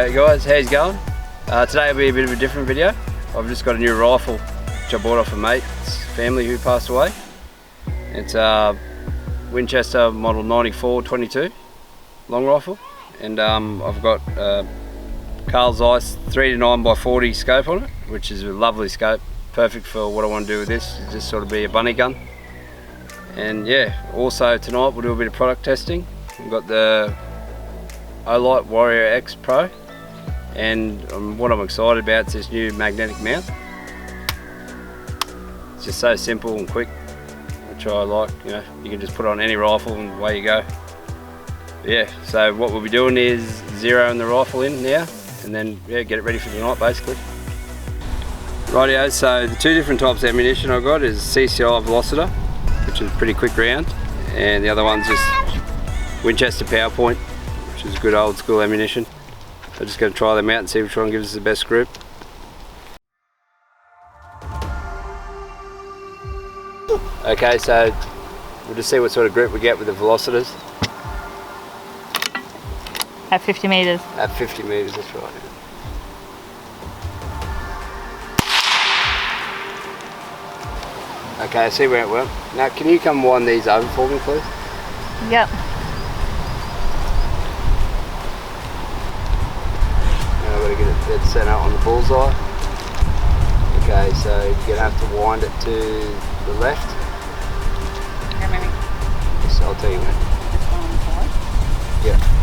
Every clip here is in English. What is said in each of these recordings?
G'day guys, how's it going? Today will be a bit of a different video. I've just got a new rifle which I bought off a mate's family who passed away. It's a Winchester model 94-22 long rifle, and I've got Carl Zeiss 3-9x40 scope on it, which is a lovely scope, perfect for what I want to do with this. It's just sort of be a bunny gun. And yeah, also tonight we'll do a bit of product testing. We've got the Olight Warrior X Pro, and what I'm excited about is this new magnetic mount. It's just so simple and quick, which I like. You know, you can just put it on any rifle and away you go. But yeah, so what we'll be doing is zeroing the rifle in now, and then yeah, get it ready for tonight basically. Rightio, so the two different types of ammunition I've got is CCI Velociter, which is a pretty quick round, and the other one's just Winchester PowerPoint, which is good old school ammunition. So just going to try them out and see which one gives us the best grip. Okay, so we'll just see what sort of grip we get with the velocitors. At 50 metres. At 50 metres, that's right. Okay, I see where it went. Now, can you come wind these over for me, please? Yep. Now I've got to get it dead center on the bullseye. Okay, so you're going to have to wind it to the left. Here, maybe. Yes, I'll tell you when. This one on the side? Yeah.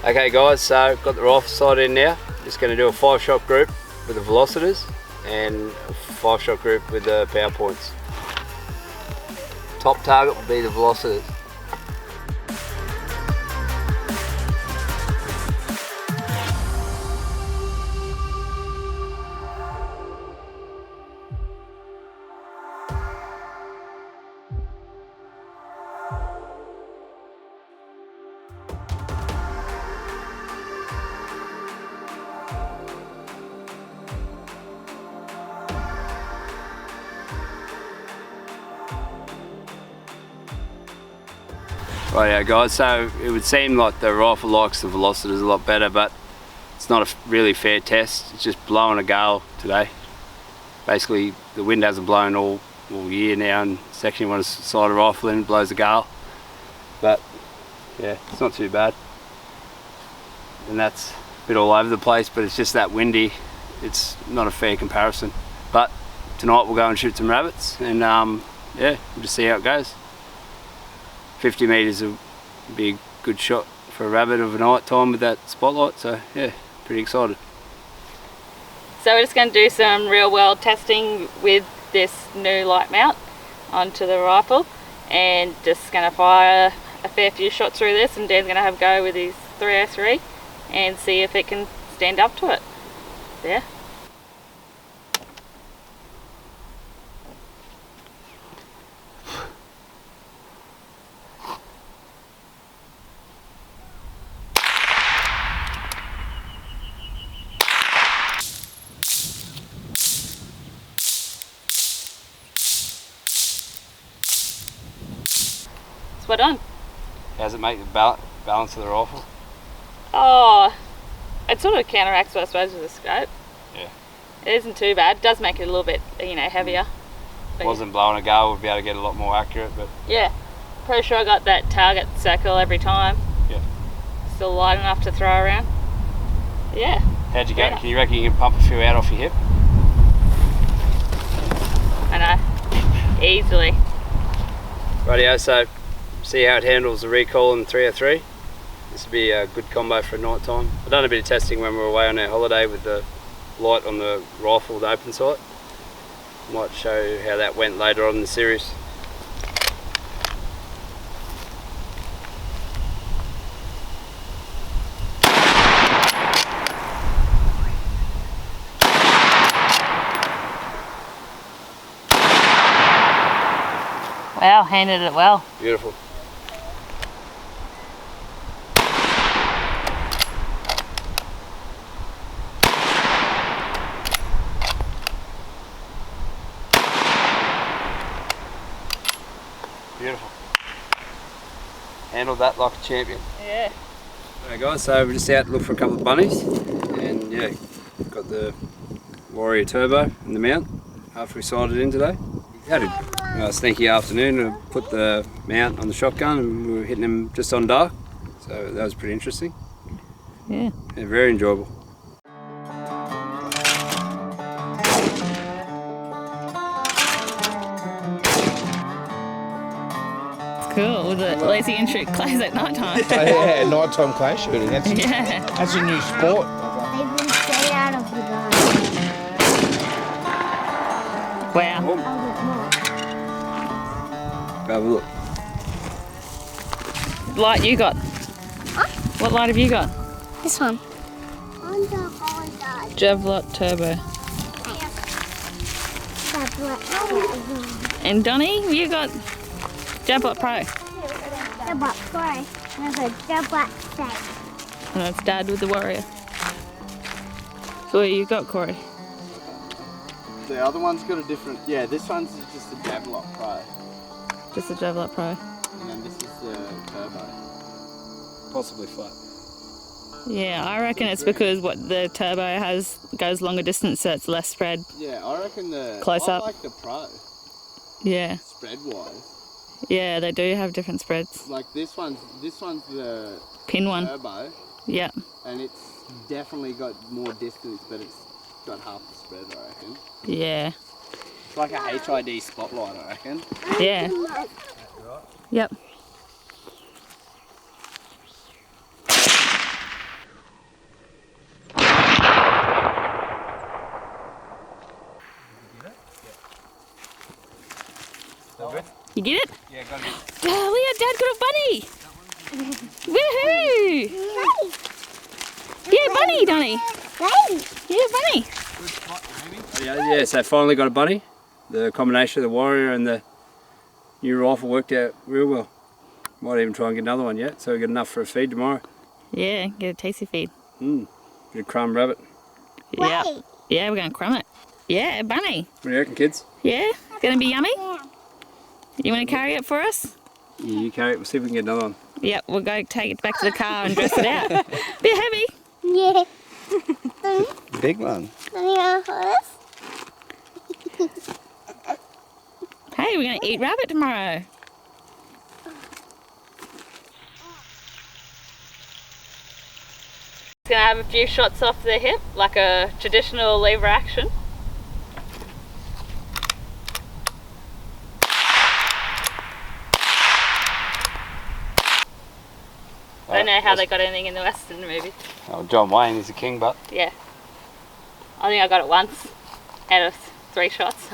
Okay guys, so got the rifle sight in now. Just going to do a 5-shot group with the velocitors and a 5-shot group with the PowerPoints. Top target will be the velocitors. Rightio guys, so it would seem like the rifle likes the velocitors a lot better, but it's not a really fair test. It's just blowing a gale today. Basically the wind hasn't blown all year now, and it's actually when I slide a rifle in, it blows a gale. But yeah, it's not too bad. And that's a bit all over the place, but it's just that windy. It's not a fair comparison. But tonight we'll go and shoot some rabbits, and yeah, we'll just see how it goes. 50 metres will be a good shot for a rabbit of a night time with that spotlight, so yeah, pretty excited. So we're just going to do some real world testing with this new light mount onto the rifle, and just going to fire a fair few shots through this, and Dan's going to have a go with his 303 and see if it can stand up to it. Yeah. Well done. How does it make the balance of the rifle? Oh, it sort of counteracts what I suppose with the scope. Yeah. It isn't too bad. It does make it a little bit, you know, heavier. But wasn't blowing a gale, we'd be able to get a lot more accurate, but yeah, pretty sure I got that target circle every time. Yeah. Still light enough to throw around. Yeah. How'd you go? Can you reckon you can pump a few out off your hip? I know. Easily. Rightio, so see how it handles the recoil in the 303. This would be a good combo for night time. I've done a bit of testing when we were away on our holiday with the light on the rifle, the open sight. Might show you how that went later on in the series. Wow, handled it well. Beautiful. Beautiful. Handled that like a champion. Yeah. Alright guys, so we're just out to look for a couple of bunnies, and yeah, got the Warrior Turbo in the mount after we sighted in today. Had a sneaky afternoon to put the mount on the shotgun, and we were hitting them just on dark, so that was pretty interesting. Yeah. Yeah, very enjoyable. Cool, with the lazy intrude clays at night time. Yeah, nighttime clay shooting. That's a new sport. They will stay out of the garden. Wow. Have a look. Light you got? Huh? What light have you got? This one. On the holiday. Javlot Turbo. And Donnie, you got Javlot Pro. Jablot Pro. There's a Jablot set. And that's Dad with the Warrior. So what you got, Corey? The other one's got a different, yeah, this one's just a Jablot Pro. Just the Javlot Pro. And then this is the Turbo. Possibly flat. Yeah, I reckon it's because what the Turbo has goes longer distance, so it's less spread. Yeah, I reckon Close I up. like the Pro, Yeah. spread-wise. Yeah, they do have different spreads. Like this one's the Pin one. Turbo, Yeah. and it's definitely got more distance, but it's got half the spread, I reckon. Yeah. It's like a HID spotlight, I reckon. Yeah. Yep. You get it? Yeah, got it. Oh, Leah, Dad got a bunny! Woohoo! Yeah, bunny, Donnie. Yeah, bunny. Yeah, so finally got a bunny. The combination of the Warrior and the new rifle worked out real well. Might even try and get another one yet, so we get enough for a feed tomorrow. Yeah, get a tasty feed. Bit of crumb rabbit. Yeah. Yeah, we're going to crumb it. Yeah, bunny. What do you reckon, kids? Yeah, gonna be yummy? You want to carry it for us? Yeah, you carry it. We'll see if we can get another one. Yep, we'll go take it back to the car and dress it out. Bit heavy. Yeah. Big one. Hey, we're going to eat rabbit tomorrow. It's going to have a few shots off the hip, like a traditional lever action. I don't know how they got anything in the Western movie. Oh, John Wayne is the king, but Yeah. I think I got it once out of 3 shots.